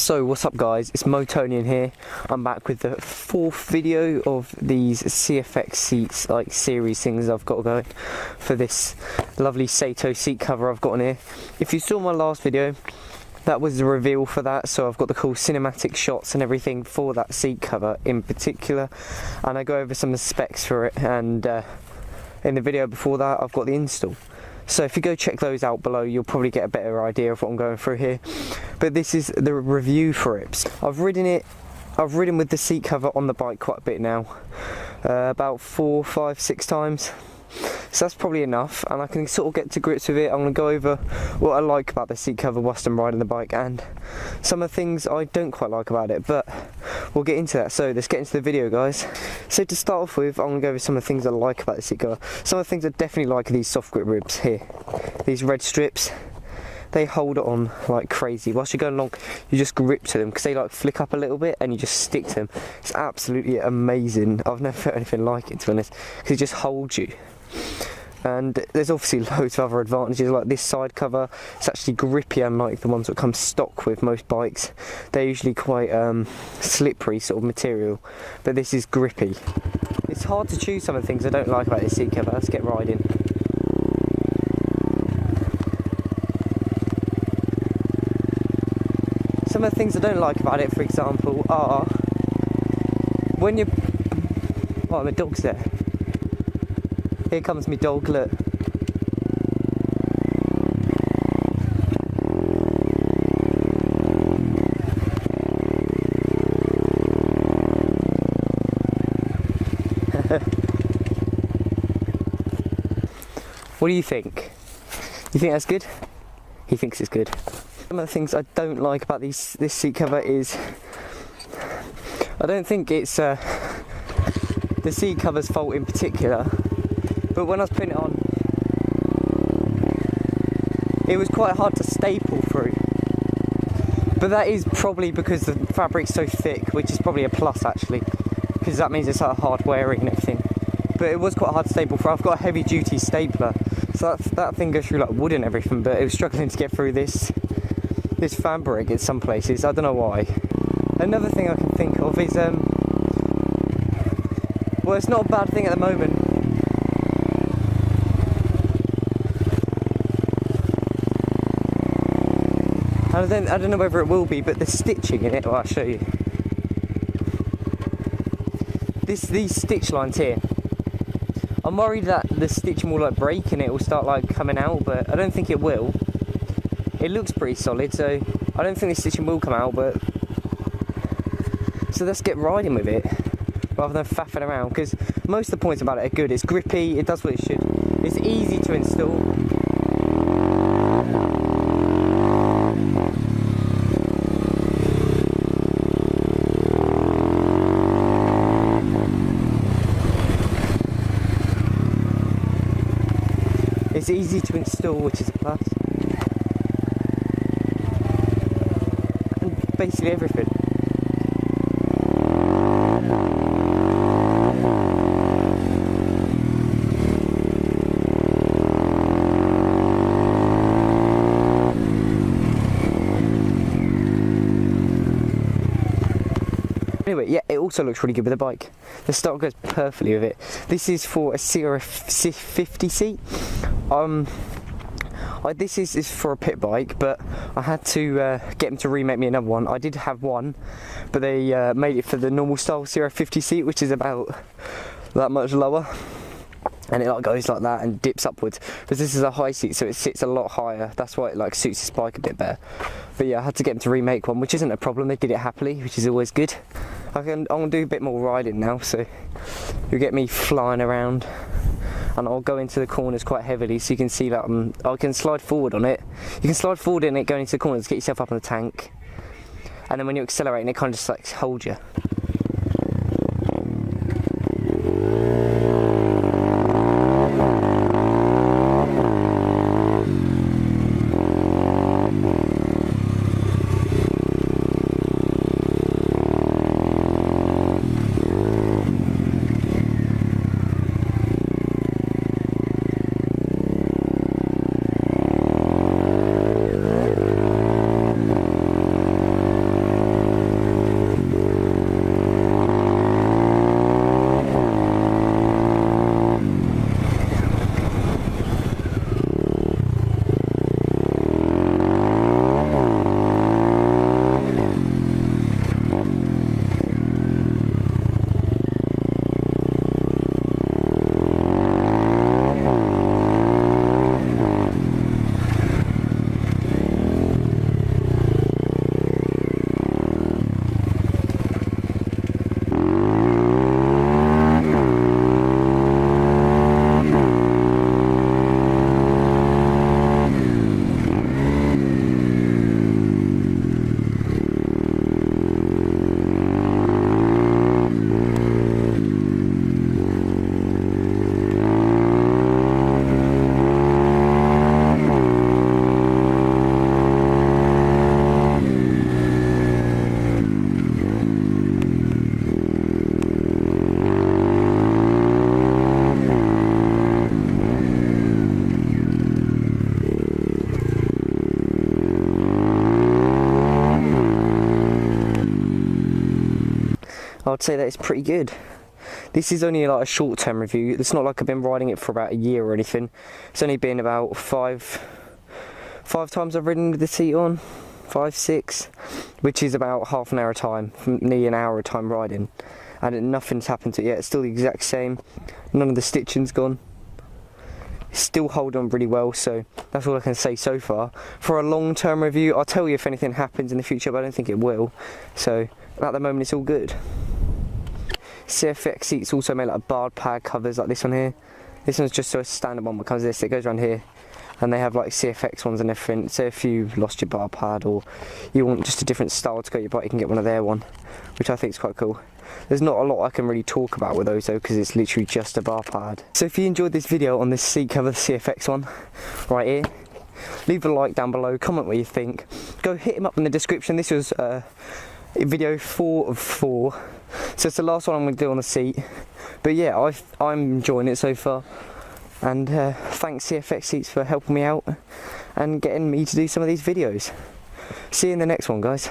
So what's up guys, it's Motonion here. I'm back with the fourth video of these CFX seats, like series things I've got going for this lovely Sato seat cover I've got on here. If you saw my last video, that was the reveal for that, so I've got the cool cinematic shots and everything for that seat cover in particular, and I go over some of the specs for it, and in the video before that I've got the install. So if you go check those out below, you'll probably get a better idea of what I'm going through here. But this is the review for it. I've ridden with the seat cover on the bike quite a bit now, about 4, 5, 6 times. So that's probably enough, and I can sort of get to grips with it. I'm going to go over what I like about the seat cover whilst I'm riding the bike, and some of the things I don't quite like about it, but we'll get into that. So let's get into the video, guys. So to start off with, I'm going to go over some of the things I like about the seat cover. Some of the things I definitely like are these soft grip ribs here. These red strips, they hold it on like crazy. Whilst you're going along, you just grip to them because they like flick up a little bit and you just stick to them. It's absolutely amazing. I've never felt anything like it, to be honest, because it just holds you. And there's obviously loads of other advantages, like this side cover. It's actually grippy, unlike the ones that come stock with most bikes. They're usually quite slippery sort of material, but this is grippy. It's hard to choose some of the things I don't like about this seat cover. Let's get riding. Some of the things I don't like about it, for example, are when you... Oh, my dog's there. Here comes my dog, look. What do you think? You think that's good? He thinks it's good. Some of the things I don't like about this seat cover is, I don't think it's the seat cover's fault in particular, but when I was putting it on, it was quite hard to staple through. But that is probably because the fabric's so thick, which is probably a plus actually, because that means it's like hard wearing and everything. But it was quite hard to staple through. I've got a heavy duty stapler, so that thing goes through like wood and everything, but it was struggling to get through this fabric in some places. I don't know why. Another thing I can think of is, well, it's not a bad thing at the moment. I don't know whether it will be, but the stitching in it, well, I'll show you. These stitch lines here, I'm worried that the stitching will like break and it will start like coming out, but I don't think it will. It looks pretty solid, so I don't think the stitching will come out, but... So let's get riding with it, rather than faffing around, because most of the points about it are good. It's grippy, it does what it should. It's easy to install. It's easy to install, which is a plus. And basically everything. Anyway, yeah, it also looks really good with the bike. The start goes perfectly with it. This is for a CFX seat. This is for a pit bike, but I had to get them to remake me another one. I did have one, but they made it for the normal style CFX seat, which is about that much lower. And it like goes like that and dips upwards. But this is a high seat, so it sits a lot higher. That's why it like suits this bike a bit better. But yeah, I had to get them to remake one, which isn't a problem. They did it happily, which is always good. I'm gonna do a bit more riding now, so you'll get me flying around. And I'll go into the corners quite heavily, so you can see that I can slide forward on it. You can slide forward in it going into the corners, get yourself up on the tank. And then when you accelerate, it kind of just like holds you. I'd say that it's pretty good. This is only like a short-term review. It's not like I've been riding it for about a year or anything. It's only been about five times I've ridden with the seat on. 5, 6, which is about half an hour a time, nearly an hour a time riding, and nothing's happened to it yet. It's still the exact same. None of the stitching's gone. It's still holding on really well, so that's all I can say so far. For a long-term review, I'll tell you if anything happens in the future, but I don't think it will. So at the moment, it's all good. CFX seats also made like barred pad covers like this one here. This one's just a standard one that comes with this. It goes around here. And they have like CFX ones and everything. So if you've lost your bar pad or you want just a different style to go your bike, you can get one of their one, which I think is quite cool. There's not a lot I can really talk about with those though, because it's literally just a bar pad. So if you enjoyed this video on this seat cover, the CFX one, right here, leave a like down below, comment what you think. Go hit him up in the description. This was video 4 of 4. So it's the last one I'm going to do on the seat. But yeah, I'm enjoying it so far. And thanks CFX Seats for helping me out and getting me to do some of these videos. See you in the next one, guys.